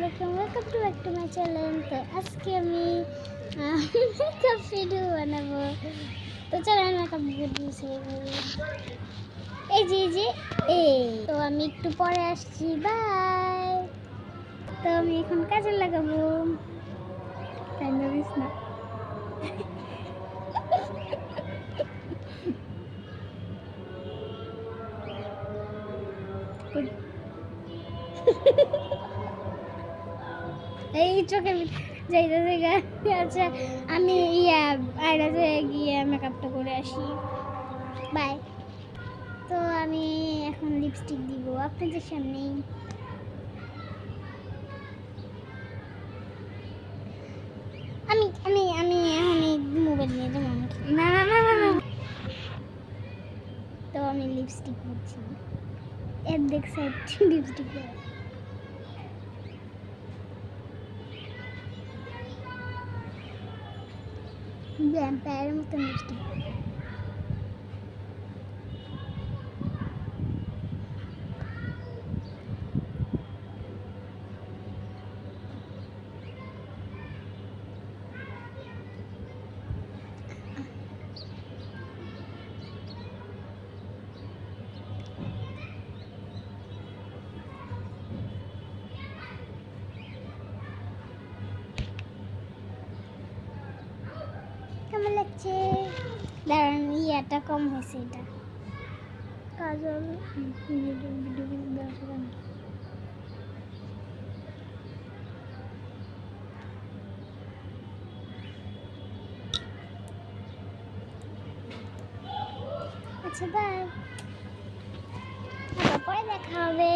আলাইকুম, welcome to back to my channel. তো আজকে আমি মেকআপ ভিডিও বানাবো। তো চলেন মেকআপ ভিডিও শুরু করি। এই যে তো আমি একটু পরে আসছি, বাই। তো আমি এখন কাজে লাগাবো, তাই না দিস না? এই চোখের যাইতেছে গা। আচ্ছা আমি আয়নাতে গিয়ে মেকআপটা করে আসি, বাই। তো আমি এখন লিপস্টিক দিব আপনাদের সামনেই। আমি আমি আমি এখন এই মোবাইল নিয়ে যাবো আমাকে, না না না না না। তো আমি লিপস্টিক দিচ্ছি, এর দেখ সাইড লিপস্টিক ভ্যাম্পায়ারের মতন লিপস্টিক। কেমন লাগছে? দাঁড়ান, ইয়াটা কম হয়েছে, এটা কাজল ভিডিও। আচ্ছা বাই, আবার পরে দেখা হবে।